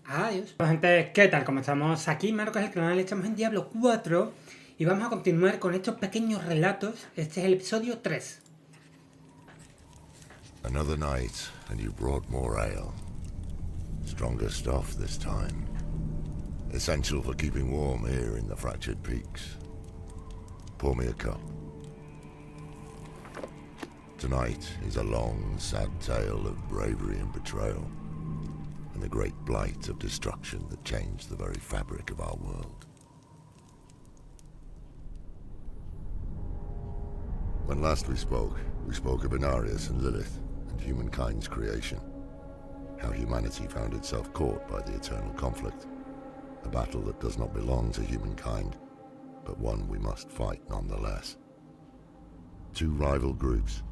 Adiós. Hola gente, ¿qué tal? ¿Cómo estamos? Aquí Marcos el canal, estamos en Diablo 4 y vamos a continuar con estos pequeños relatos. Este es el episodio 3. Another night, and you brought more ale. Stronger stuff this time. Essential for keeping warm here in the fractured peaks. Pour me a cup. Tonight is a long, sad tale of bravery and betrayal, and the great blight of destruction that changed the very fabric of our world. When last we spoke of Inarius and Lilith, and humankind's creation. How humanity found itself caught by the eternal conflict. A battle that does not belong to humankind, but one we must fight nonetheless. Two rival groups,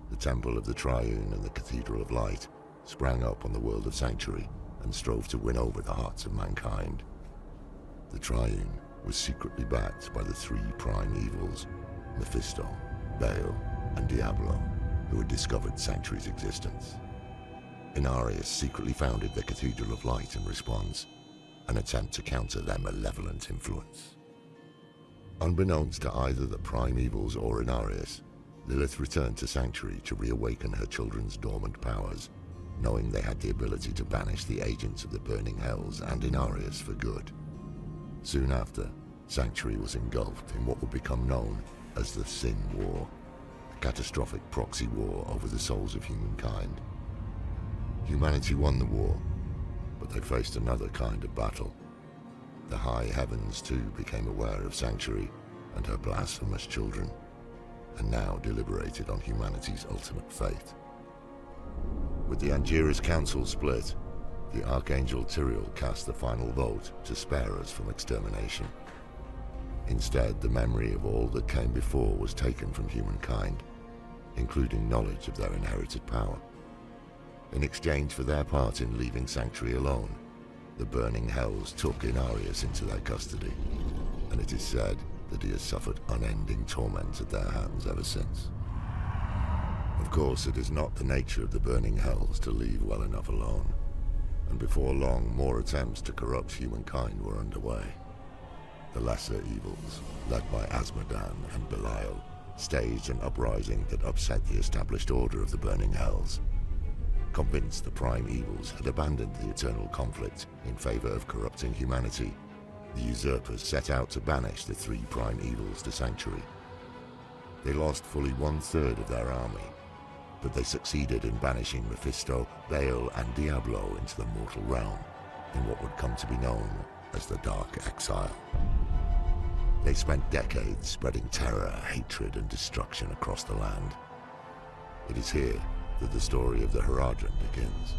the Temple of the Triune and the Cathedral of Light, sprang up on the world of Sanctuary and strove to win over the hearts of mankind. The Triune was secretly backed by the three prime evils, Mephisto, Baal, and Diablo, who had discovered Sanctuary's existence. Inarius secretly founded the Cathedral of Light in response, an attempt to counter their malevolent influence. Unbeknownst to either the prime evils or Inarius, Lilith returned to Sanctuary to reawaken her children's dormant powers, knowing they had the ability to banish the agents of the Burning Hells and Inarius for good. Soon after, Sanctuary was engulfed in what would become known as the Sin War, a catastrophic proxy war over the souls of humankind. Humanity won the war, but they faced another kind of battle. The high heavens too became aware of Sanctuary and her blasphemous children, and now deliberated on humanity's ultimate fate. With the Angiras Council split, the Archangel Tyrael cast the final vote to spare us from extermination. Instead, the memory of all that came before was taken from humankind, including knowledge of their inherited power. In exchange for their part in leaving Sanctuary alone, the Burning Hells took Inarius into their custody, and it is said that he has suffered unending torment at their hands ever since. Of course, it is not the nature of the Burning Hells to leave well enough alone, and before long more attempts to corrupt humankind were underway. The lesser evils, led by Azmodan and Belial, staged an uprising that upset the established order of the Burning Hells. Convinced the prime evils had abandoned the eternal conflict in favor of corrupting humanity, the usurpers set out to banish the three prime evils to Sanctuary. They lost fully 1/3 of their army, but they succeeded in banishing Mephisto, Baal, and Diablo into the mortal realm, in what would come to be known as the Dark Exile. They spent decades spreading terror, hatred, and destruction across the land. It is here that the story of the Haradrim begins,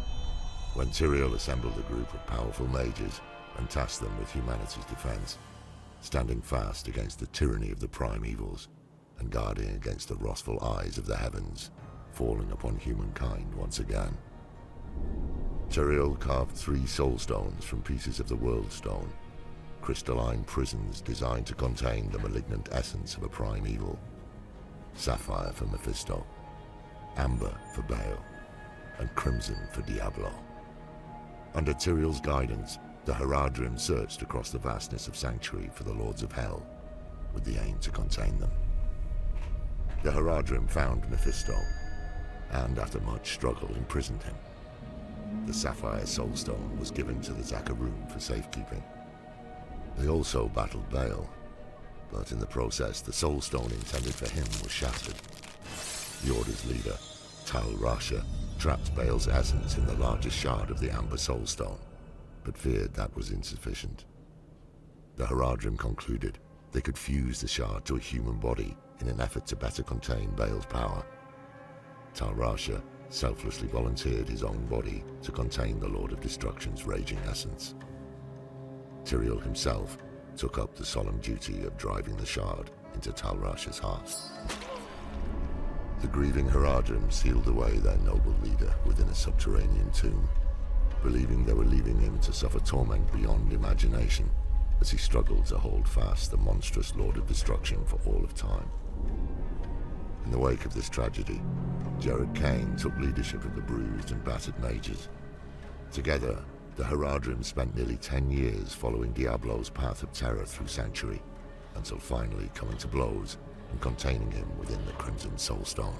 when Tyrael assembled a group of powerful mages and tasked them with humanity's defense, standing fast against the tyranny of the prime evils and guarding against the wrathful eyes of the heavens, falling upon humankind once again. Tyrael carved 3 soul stones from pieces of the World Stone, crystalline prisons designed to contain the malignant essence of a prime evil. Sapphire for Mephisto, amber for Baal, and crimson for Diablo. Under Tyrael's guidance, the Haradrim searched across the vastness of Sanctuary for the Lords of Hell, with the aim to contain them. The Haradrim found Mephisto, and after much struggle imprisoned him. The Sapphire Soulstone was given to the Zakarum for safekeeping. They also battled Baal, but in the process the Soulstone intended for him was shattered. The Order's leader, Tal Rasha, trapped Baal's essence in the largest shard of the Amber Soulstone, but feared that was insufficient. The Haradrim concluded they could fuse the shard to a human body in an effort to better contain Baal's power. Tal Rasha selflessly volunteered his own body to contain the Lord of Destruction's raging essence. Tyrael himself took up the solemn duty of driving the shard into Tal Rasha's heart. The grieving Haradrim sealed away their noble leader within a subterranean tomb, believing they were leaving him to suffer torment beyond imagination as he struggled to hold fast the monstrous Lord of Destruction for all of time. In the wake of this tragedy, Jared Kane took leadership of the bruised and battered mages. Together, The Haradrim spent nearly 10 years following Diablo's path of terror through Sanctuary, until finally coming to blows and containing him within the Crimson Soulstone.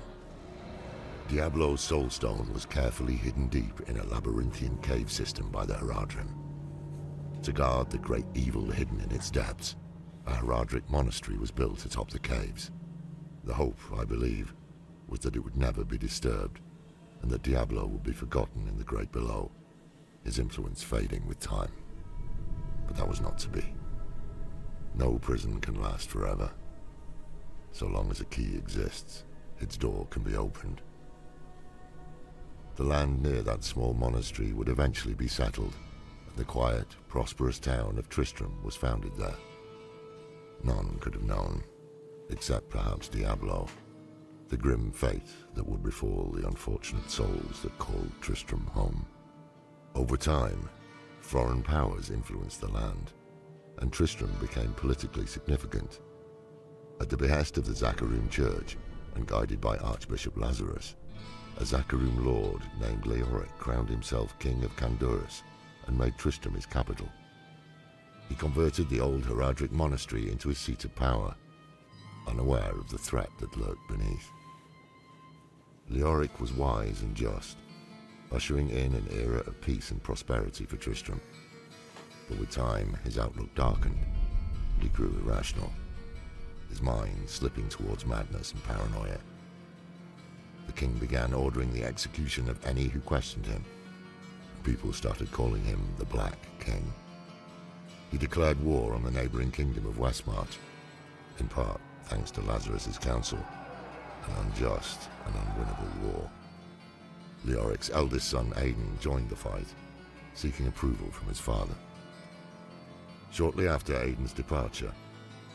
Diablo's Soulstone was carefully hidden deep in a labyrinthian cave system by the Haradrim. To guard the great evil hidden in its depths, a Haradric monastery was built atop the caves. The hope, I believe, was that it would never be disturbed, and that Diablo would be forgotten in the great below, his influence fading with time. But that was not to be. No prison can last forever. So long as a key exists, its door can be opened. The land near that small monastery would eventually be settled, and the quiet, prosperous town of Tristram was founded there. None could have known, except perhaps Diablo, the grim fate that would befall the unfortunate souls that called Tristram home. Over time, foreign powers influenced the land, and Tristram became politically significant. At the behest of the Zakharum Church, and guided by Archbishop Lazarus, a Zakharum lord named Leoric crowned himself king of Kandurus and made Tristram his capital. He converted the old Haradric monastery into his seat of power, unaware of the threat that lurked beneath. Leoric was wise and just, ushering in an era of peace and prosperity for Tristram. But with time, his outlook darkened, and he grew irrational, his mind slipping towards madness and paranoia. The king began ordering the execution of any who questioned him. People started calling him the Black King. He declared war on the neighboring kingdom of Westmarch, in part thanks to Lazarus's counsel, an unjust and unwinnable war. Leoric's eldest son Aidan joined the fight, seeking approval from his father. Shortly after Aidan's departure,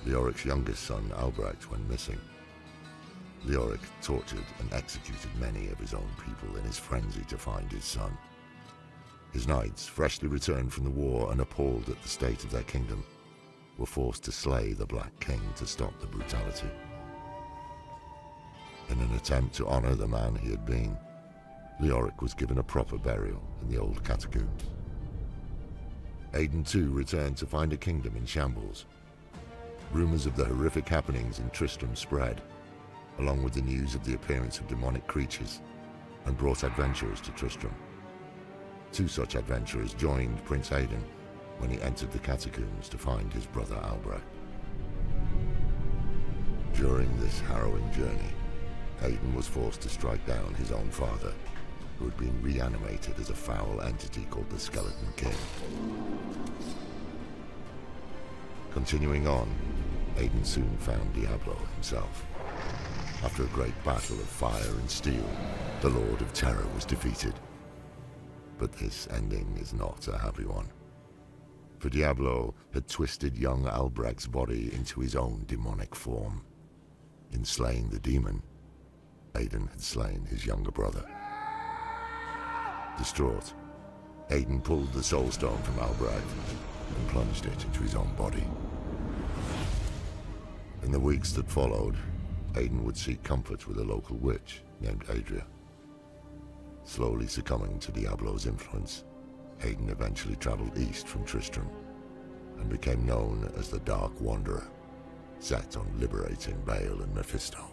Leoric's youngest son Albrecht went missing. Leoric tortured and executed many of his own people in his frenzy to find his son. His knights, freshly returned from the war and appalled at the state of their kingdom, were forced to slay the Black King to stop the brutality. In an attempt to honor the man he had been, Leoric was given a proper burial in the old catacombs. Aidan too returned to find a kingdom in shambles. Rumors of the horrific happenings in Tristram spread, along with the news of the appearance of demonic creatures, and brought adventurers to Tristram. Two such adventurers joined Prince Aidan when he entered the catacombs to find his brother Albrecht. During this harrowing journey, Aidan was forced to strike down his own father, who had been reanimated as a foul entity called the Skeleton King. Continuing on, Aidan soon found Diablo himself. After a great battle of fire and steel, the Lord of Terror was defeated. But this ending is not a happy one. For Diablo had twisted young Albrecht's body into his own demonic form. In slaying the demon, Aidan had slain his younger brother. Distraught, Aidan pulled the soul stone from Albrecht and plunged it into his own body. In the weeks that followed, Aidan would seek comfort with a local witch named Adria. Slowly succumbing to Diablo's influence, Aidan eventually traveled east from Tristram and became known as the Dark Wanderer, set on liberating Baal and Mephisto.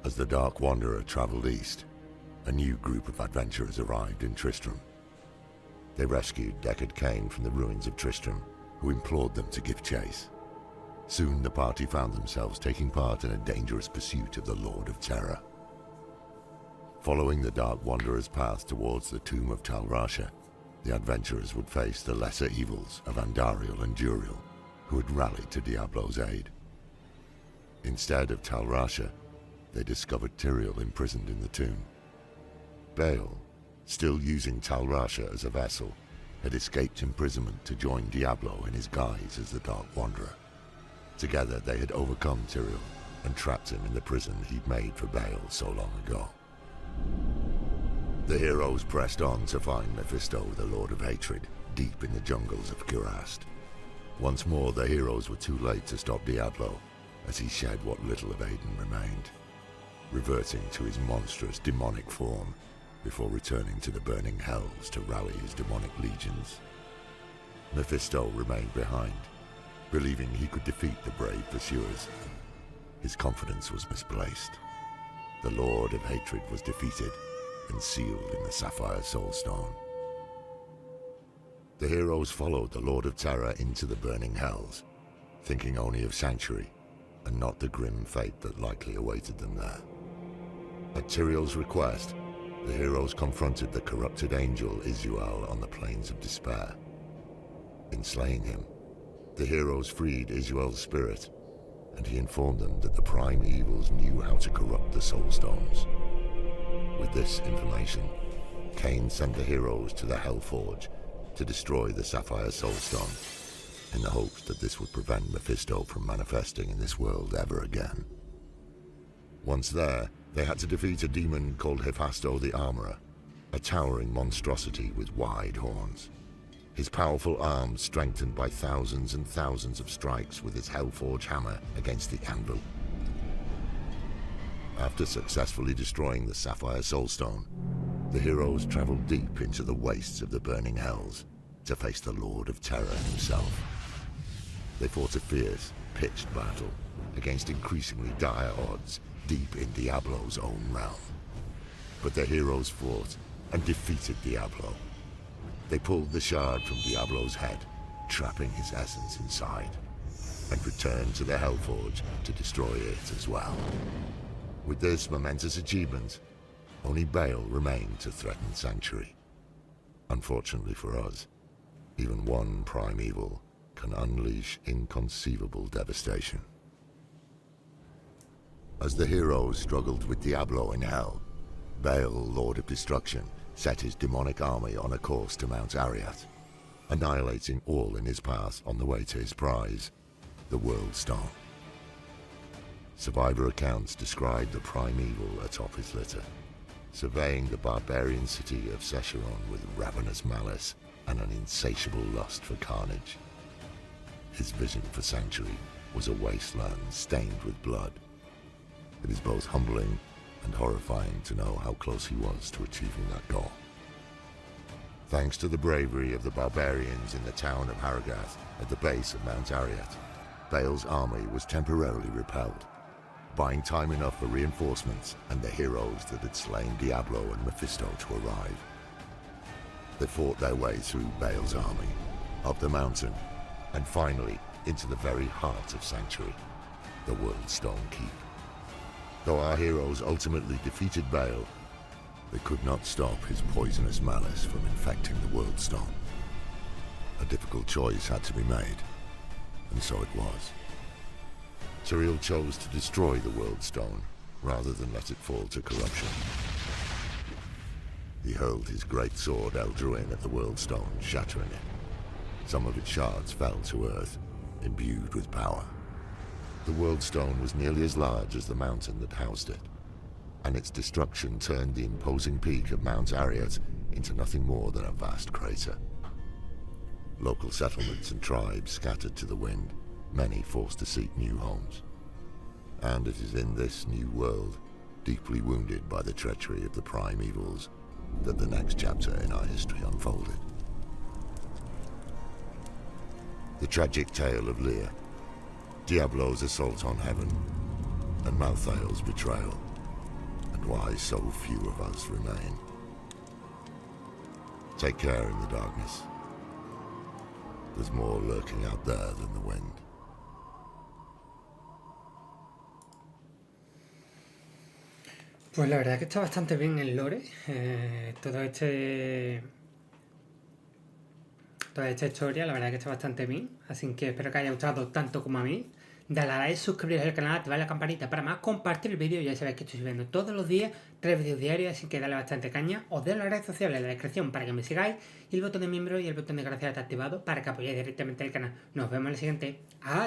As the Dark Wanderer traveled east, a new group of adventurers arrived in Tristram. They rescued Deckard Cain from the ruins of Tristram, who implored them to give chase. Soon the party found themselves taking part in a dangerous pursuit of the Lord of Terror. Following the Dark Wanderer's path towards the tomb of Tal Rasha, the adventurers would face the lesser evils of Andariel and Juriel, who had rallied to Diablo's aid. Instead of Tal Rasha, they discovered Tyrael imprisoned in the tomb. Baal, still using Tal Rasha as a vessel, had escaped imprisonment to join Diablo in his guise as the Dark Wanderer. Together they had overcome Tyrael and trapped him in the prison he'd made for Baal so long ago. The heroes pressed on to find Mephisto, the Lord of Hatred, deep in the jungles of Kurast. Once more the heroes were too late to stop Diablo, as he shed what little of Aidan remained. Reverting to his monstrous demonic form, before returning to the burning hells to rally his demonic legions. Mephisto remained behind, believing he could defeat the brave pursuers. His confidence was misplaced. The Lord of Hatred was defeated and sealed in the Sapphire Soulstone. The heroes followed the Lord of Terror into the burning hells, thinking only of Sanctuary and not the grim fate that likely awaited them there. At Tyrael's request, the heroes confronted the corrupted angel Isuel on the Plains of Despair. In slaying him, the heroes freed Isuel's spirit, and he informed them that the Prime Evils knew how to corrupt the Soulstones. With this information, Cain sent the heroes to the Hellforge to destroy the Sapphire Soulstone, in the hopes that this would prevent Mephisto from manifesting in this world ever again. Once there, they had to defeat a demon called Hephasto the Armorer, a towering monstrosity with wide horns. His powerful arms strengthened by thousands and thousands of strikes with his Hellforge hammer against the anvil. After successfully destroying the Sapphire Soulstone, the heroes traveled deep into the wastes of the burning hells to face the Lord of Terror himself. They fought a fierce, pitched battle against increasingly dire odds deep in Diablo's own realm. But the heroes fought and defeated Diablo. They pulled the shard from Diablo's head, trapping his essence inside, and returned to the Hellforge to destroy it as well. With this momentous achievement, only Baal remained to threaten Sanctuary. Unfortunately for us, even one prime evil can unleash inconceivable devastation. As the heroes struggled with Diablo in Hell, Baal, Lord of Destruction, set his demonic army on a course to Mount Arreat, annihilating all in his path on the way to his prize, the World Stone. Survivor accounts describe the prime evil atop his litter, surveying the barbarian city of Secheron with ravenous malice and an insatiable lust for carnage. His vision for Sanctuary was a wasteland stained with blood. It is both humbling and horrifying to know how close he was to achieving that goal. Thanks to the bravery of the barbarians in the town of Harrogath at the base of Mount Arreat, Baal's army was temporarily repelled, buying time enough for reinforcements and the heroes that had slain Diablo and Mephisto to arrive. They fought their way through Baal's army, up the mountain, and finally into the very heart of Sanctuary, the World Stone Keep. Though our heroes ultimately defeated Baal, they could not stop his poisonous malice from infecting the World Stone. A difficult choice had to be made, and so it was. Tyrael chose to destroy the World Stone rather than let it fall to corruption. He hurled his great sword Eldruin at the World Stone, shattering it. Some of its shards fell to earth, imbued with power. The World Stone was nearly as large as the mountain that housed it, and its destruction turned the imposing peak of Mount Arreat into nothing more than a vast crater. Local settlements and tribes scattered to the wind, many forced to seek new homes. And it is in this new world, deeply wounded by the treachery of the Prime Evils, that the next chapter in our history unfolded. The tragic tale of Lear, Diablo's assault on heaven, and Malthael's betrayal, and why so few of us remain. Take care in the darkness. There's more lurking out there than the wind. Pues la verdad que está bastante bien el lore, toda esta historia, la verdad que está bastante bien, así que espero que haya gustado tanto como a mí. Dale a like, suscribiros al canal, activar la campanita para más, compartir el vídeo, ya sabéis que estoy subiendo todos los días 3 vídeos diarios, así que dale bastante caña. Os dejo las redes sociales en la descripción para que me sigáis y el botón de miembro y el botón de gracias está activado para que apoyéis directamente el canal. Nos vemos en el siguiente. ¡Adiós!